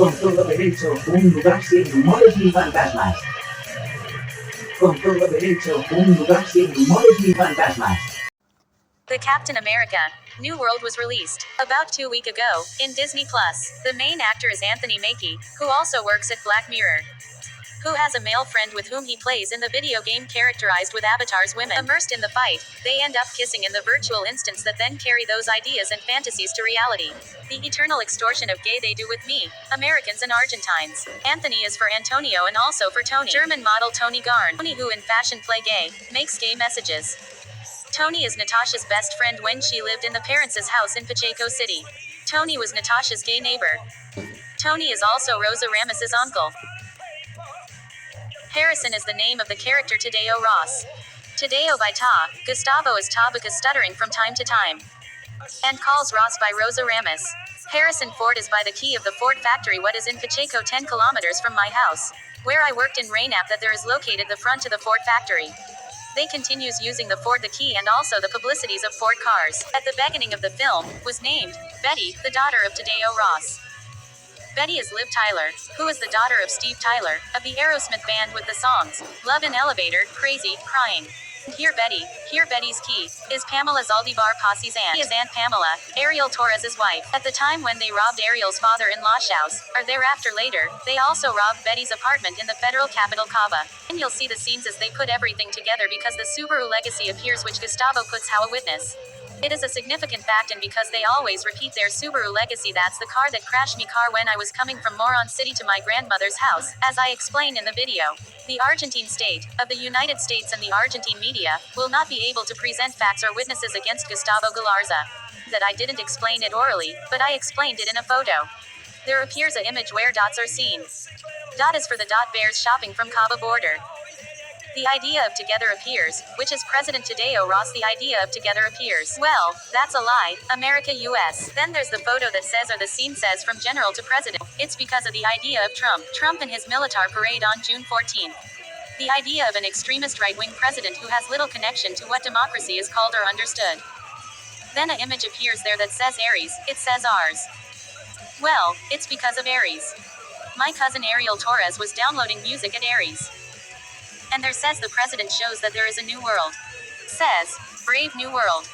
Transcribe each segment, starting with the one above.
Con todo derecho, un lugar sin rumores ni fantasmas. Con todo derecho, un lugar sin rumores ni fantasmas. The Captain America New World was released about 2 weeks ago in Disney Plus. The main actor is Anthony Mackie, who also works at Black Mirror, who has a male friend with whom he plays in the video game characterized with avatars women. Immersed in the fight, they end up kissing in the virtual instance that then carry those ideas and fantasies to reality. The eternal extortion of gay they do with me, Americans and Argentines. Anthony is for Antonio and also for Tony. German model Tony Garn, Tony who in fashion play gay, makes gay messages. Tony is Natasha's best friend when she lived in the parents' house in Pacheco City. Tony was Natasha's gay neighbor. Tony is also Rosa Ramos's uncle. Harrison is the name of the character Tadeo Ross. Tadeo by Ta, Gustavo is Ta because stuttering from time to time. And calls Ross by Rosa Ramos. Harrison Ford is by the key of the Ford factory what is in Pacheco 10 kilometers from my house, where I worked in Raynap that there is located the front to the Ford factory. They continues using the Ford the key and also the publicities of Ford cars. At the beginning of the film, was named Betty, the daughter of Tadeo Ross. Betty is Liv Tyler, who is the daughter of Steve Tyler, of the Aerosmith band with the songs Love and Elevator, Crazy, Crying. Here Betty's key, is Pamela Zaldivar Posse's aunt. She is Aunt Pamela, Ariel Torres's wife. At the time when they robbed Ariel's father-in-law's house, or thereafter later, they also robbed Betty's apartment in the federal capital Cava. And you'll see the scenes as they put everything together because the Subaru Legacy appears which Gustavo puts how a witness. It is a significant fact and because they always repeat their Subaru Legacy that's the car that crashed me car when I was coming from Moron City to my grandmother's house, as I explained in the video. The Argentine state, of the United States and the Argentine media, will not be able to present facts or witnesses against Gustavo Galarza. That I didn't explain it orally, but I explained it in a photo. There appears an image where dots are seen. Dot is for the dot bears shopping from Cava border. The idea of together appears, which is President Tadeo Ross the idea of together appears. Well, that's a lie, America US. Then there's the photo that says or the scene says from general to president. It's because of the idea of Trump and his military parade on June 14th. The idea of an extremist right-wing president who has little connection to what democracy is called or understood. Then an image appears there that says Aries, it says ours. Well, it's because of Aries. My cousin Ariel Torres was downloading music at Aries. And there says the president shows that there is a new world. Says, Brave New World.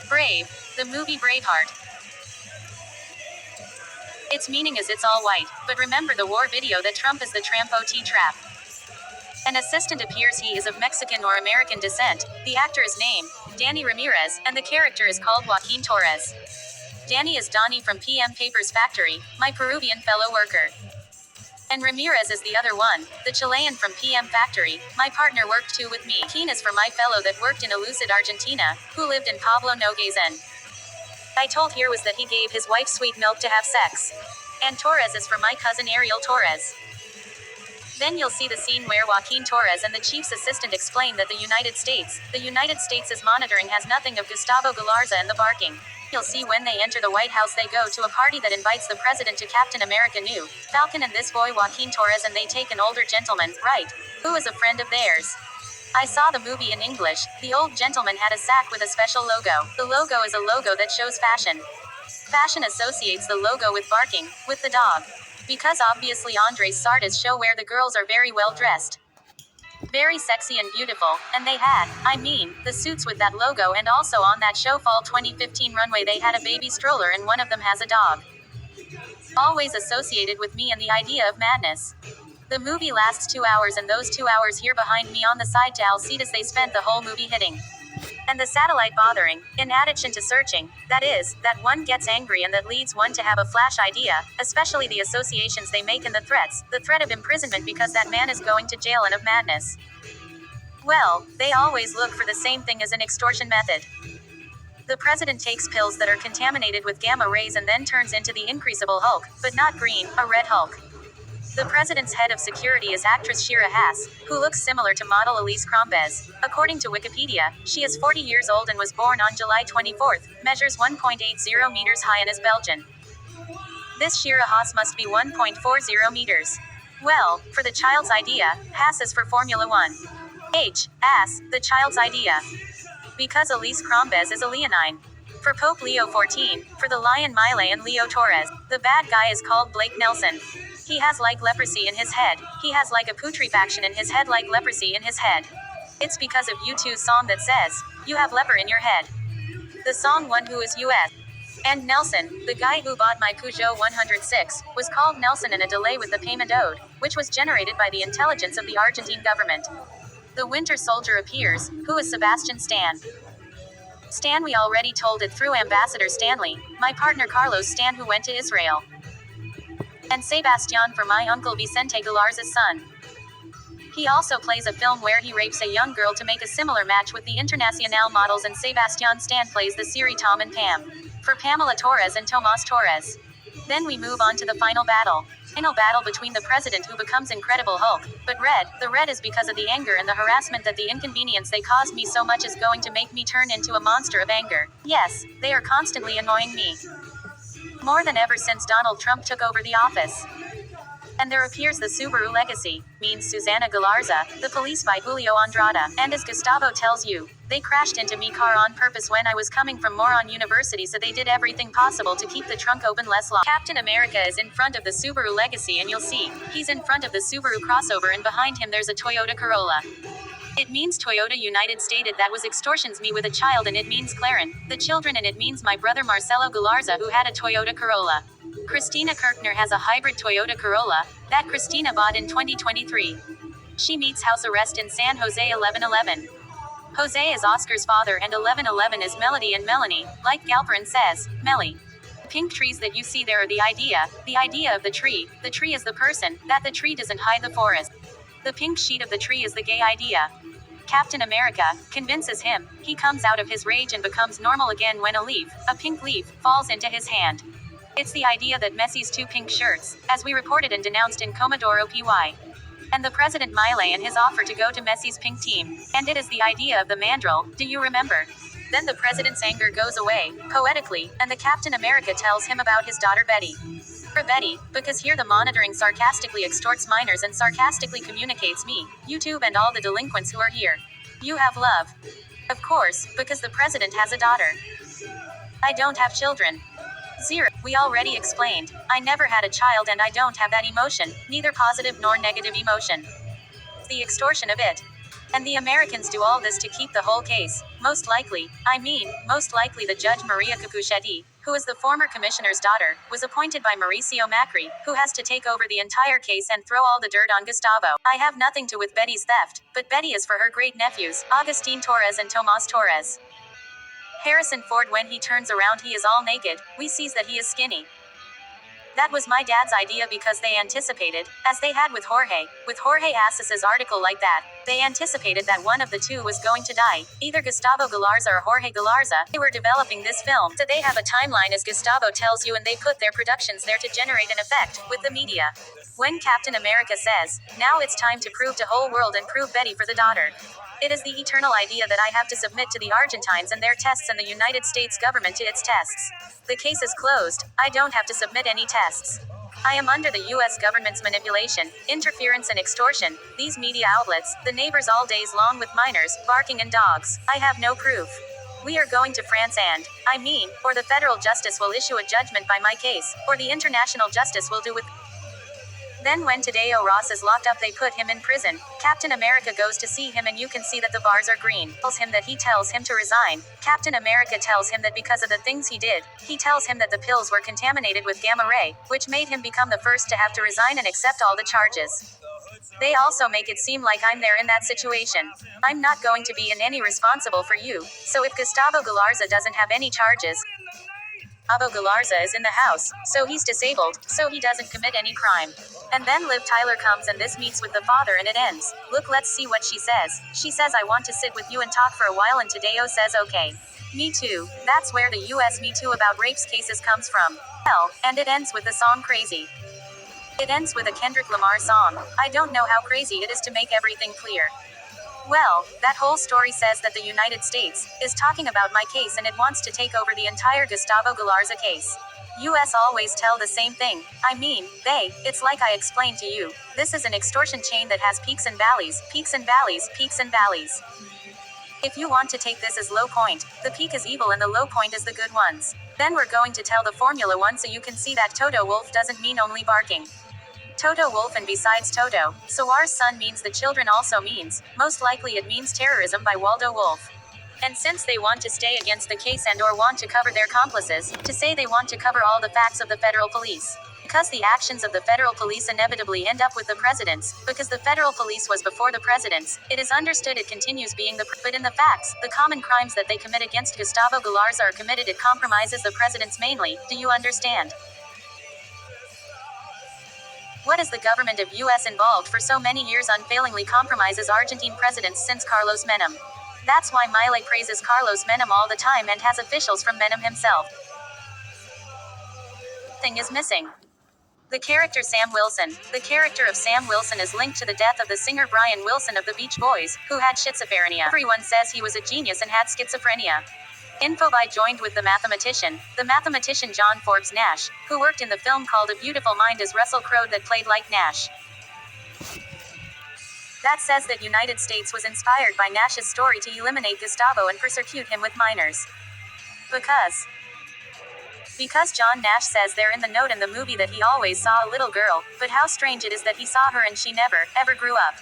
Brave, the movie Braveheart. Its meaning is it's all white, but remember the war video that Trump is the Tramp OT trap. An assistant appears he is of Mexican or American descent, the actor is named Danny Ramirez, and the character is called Joaquin Torres. Danny is Donnie from PM Papers Factory, my Peruvian fellow worker. And Ramirez is the other one, the Chilean from PM Factory, my partner worked too with me. Keen is for my fellow that worked in Elucid Argentina, who lived in Pablo Nogues and I told here was that he gave his wife sweet milk to have sex. And Torres is for my cousin Ariel Torres. Then you'll see the scene where Joaquin Torres and the chief's assistant explain that the United States' monitoring has nothing of Gustavo Galarza and the barking. You'll see when they enter the White House they go to a party that invites the president to Captain America New, Falcon and this boy Joaquin Torres and they take an older gentleman, right, who is a friend of theirs. I saw the movie in English, the old gentleman had a sack with a special logo. The logo is a logo that shows fashion. Fashion associates the logo with barking, with the dog. Because obviously Andres Sardis show where the girls are very well dressed. Very sexy and beautiful, and they had, the suits with that logo and also on that show Fall 2015 runway they had a baby stroller and one of them has a dog. Always associated with me and the idea of madness. The movie lasts 2 hours and those 2 hours here behind me on the side to Alcides they spent the whole movie hitting. And the satellite bothering, in addition to searching, that is, that one gets angry and that leads one to have a flash idea, especially the associations they make and the threats, the threat of imprisonment because that man is going to jail and of madness. Well, they always look for the same thing as an extortion method. The president takes pills that are contaminated with gamma rays and then turns into the increasable Hulk, but not green, a red Hulk. The president's head of security is actress Shira Haas, who looks similar to model Elise Crombez. According to Wikipedia, she is 40 years old and was born on July 24th, measures 1.80 meters high and is Belgian. This Shira Haas must be 1.40 meters. Well, for the child's idea, Haas is for Formula 1. Ass, the child's idea. Because Elise Crombez is a leonine. For Pope Leo XIV, for the lion Mile and Leo Torres. The bad guy is called Blake Nelson. He has like leprosy in his head. He has like a putrefaction in his head, like leprosy in his head. It's because of U2's song that says, "You have leper in your head." The song won Who is US. And Nelson, the guy who bought my Peugeot 106, was called Nelson in a delay with the payment owed, which was generated by the intelligence of the Argentine government. The Winter Soldier appears. Who is Sebastian Stan? Stan, we already told it through Ambassador Stanley, my partner Carlos Stan who went to Israel. And Sebastian for my uncle Vicente Galarza's son. He also plays a film where he rapes a young girl to make a similar match with the Internacional models, and Sebastian Stan plays the series Tom and Pam. For Pamela Torres and Tomas Torres. Then we move on to the final battle. Final battle between the president who becomes Incredible Hulk, but red. The red is because of the anger and the harassment that the inconvenience they caused me so much is going to make me turn into a monster of anger. Yes, they are constantly annoying me. More than ever since Donald Trump took over the office. And there appears the Subaru Legacy, means Susana Galarza, the police by Julio Andrade, and as Gustavo tells you, they crashed into me car on purpose when I was coming from Moron University, so they did everything possible to keep the trunk open less locked. Captain America is in front of the Subaru Legacy and you'll see, he's in front of the Subaru crossover and behind him there's a Toyota Corolla. It means Toyota United stated that was extortions me with a child, and it means Claren, the children, and it means my brother Marcelo Galarza who had a Toyota Corolla. Christina Kirchner has a hybrid Toyota Corolla that Christina bought in 2023. She meets house arrest in San Jose 1111. Jose is Oscar's father and 1111 is Melody and Melanie, like Galperin says, Melly. The pink trees that you see there are the idea of the tree is the person, that the tree doesn't hide the forest. The pink sheet of the tree is the gay idea. Captain America convinces him, he comes out of his rage and becomes normal again when a pink leaf, falls into his hand. It's the idea that Messi's two pink shirts, as we reported and denounced in Comodoro PY. And the President Milei and his offer to go to Messi's pink team. And it is the idea of the mandrel, do you remember? Then the president's anger goes away, poetically, and the Captain America tells him about his daughter Betty. For Betty, because here the monitoring sarcastically extorts minors and sarcastically communicates me, YouTube and all the delinquents who are here. You have love. Of course, because the president has a daughter. I don't have children. Zero. We already explained. I never had a child and I don't have that emotion, neither positive nor negative emotion. The extortion of it. And the Americans do all this to keep the whole case. Most likely the judge Maria Capuchetti, who is the former commissioner's daughter, was appointed by Mauricio Macri, who has to take over the entire case and throw all the dirt on Gustavo. I have nothing to with Betty's theft, but Betty is for her great nephews, Agustin Torres and Tomas Torres. Harrison Ford, when he turns around he is all naked, we sees that he is skinny. That was my dad's idea because they anticipated, as they had with Jorge Assis's article like that, they anticipated that one of the two was going to die, either Gustavo Galarza or Jorge Galarza. They were developing this film, so they have a timeline as Gustavo tells you, and they put their productions there to generate an effect with the media. When Captain America says, now it's time to prove to whole world and prove Betty for the daughter. It is the eternal idea that I have to submit to the Argentines and their tests and the United States government to its tests. The case is closed. I don't have to submit any tests. I am under the US government's manipulation, interference and extortion, these media outlets, the neighbors all days long with minors, barking and dogs. I have no proof. We are going to France or the federal justice will issue a judgment by my case, or the international justice will do with. Then when Tadeo Ross is locked up they put him in prison. Captain America goes to see him and you can see that the bars are green. He tells him to resign. Captain America tells him that because of the things he did, he tells him that the pills were contaminated with gamma ray, which made him become the first to have to resign and accept all the charges. They also make it seem like I'm there in that situation. I'm not going to be in any responsible for you, so if Gustavo Galarza doesn't have any charges, Gustavo Galarza is in the house, so he's disabled, so he doesn't commit any crime. And then Liv Tyler comes and this meets with the father and it ends. Look, let's see what she says. She says, I want to sit with you and talk for a while, and Tadeo says okay. Me too. That's where the US Me Too about rapes cases comes from. Well, and it ends with the song Crazy. It ends with a Kendrick Lamar song. I don't know how crazy it is to make everything clear. Well, that whole story says that the United States is talking about my case and it wants to take over the entire Gustavo Galarza case. US always tell the same thing. It's like I explained to you. This is an extortion chain that has peaks and valleys, peaks and valleys, peaks and valleys. If you want to take this as low point, the peak is evil and the low point is the good ones. Then we're going to tell the Formula 1 so you can see that Toto Wolff doesn't mean only barking. Toto Wolff and besides Toto, Sawar's son means the children also means, most likely it means terrorism by Waldo Wolff. And since they want to stay against the case and or want to cover their accomplices, to say they want to cover all the facts of the federal police. Because the actions of the federal police inevitably end up with the presidents, because the federal police was before the presidents, it is understood it continues being but in the facts, the common crimes that they commit against Gustavo Galarza are committed it compromises the presidents mainly, do you understand? What is the government of US involved for so many years unfailingly compromises Argentine presidents since Carlos Menem? That's why Milei praises Carlos Menem all the time and has officials from Menem himself. Thing is missing. The character Sam Wilson. The character of Sam Wilson is linked to the death of the singer Brian Wilson of the Beach Boys, who had schizophrenia. Everyone says he was a genius and had schizophrenia. Infoby joined with the mathematician John Forbes Nash, who worked in the film called A Beautiful Mind as Russell Crowe that played like Nash. That says that United States was inspired by Nash's story to eliminate Gustavo and persecute him with minors. Because John Nash says there in the note in the movie that he always saw a little girl, but how strange it is that he saw her and she never, ever grew up.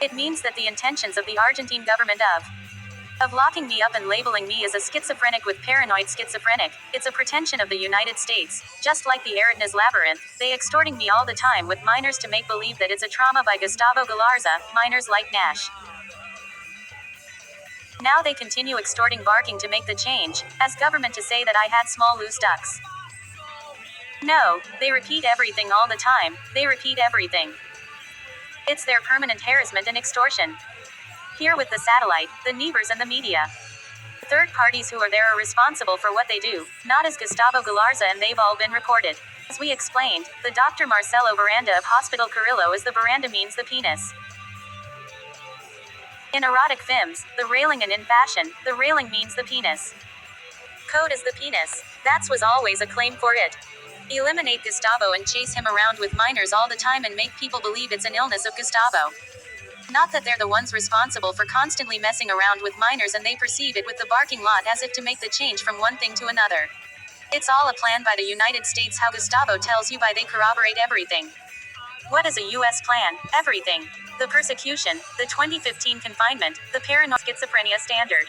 It means that the intentions of the Argentine government of locking me up and labeling me as a schizophrenic with paranoid schizophrenic, it's a pretension of the United States, just like the Ariadne's labyrinth, they extorting me all the time with minors to make believe that it's a trauma by Gustavo Galarza, minors like Nash. Now they continue extorting barking to make the change, as government to say that I had small loose ducks. No, they repeat everything all the time, they repeat everything. It's their permanent harassment and extortion. Here with the satellite, the neighbors and the media. Third parties who are there are responsible for what they do, not as Gustavo Galarza and they've all been reported. As we explained, the Dr. Marcelo Veranda of Hospital Carrillo is the veranda means the penis. In erotic films, the railing and in fashion, the railing means the penis. Code is the penis. That was always a claim for it. Eliminate Gustavo and chase him around with minors all the time and make people believe it's an illness of Gustavo. Not that they're the ones responsible for constantly messing around with minors and they perceive it with the barking lot as if to make the change from one thing to another. It's all a plan by the United States how Gustavo tells you by they corroborate everything. What is a US plan? Everything. The persecution, the 2015 confinement, the paranoid schizophrenia standard.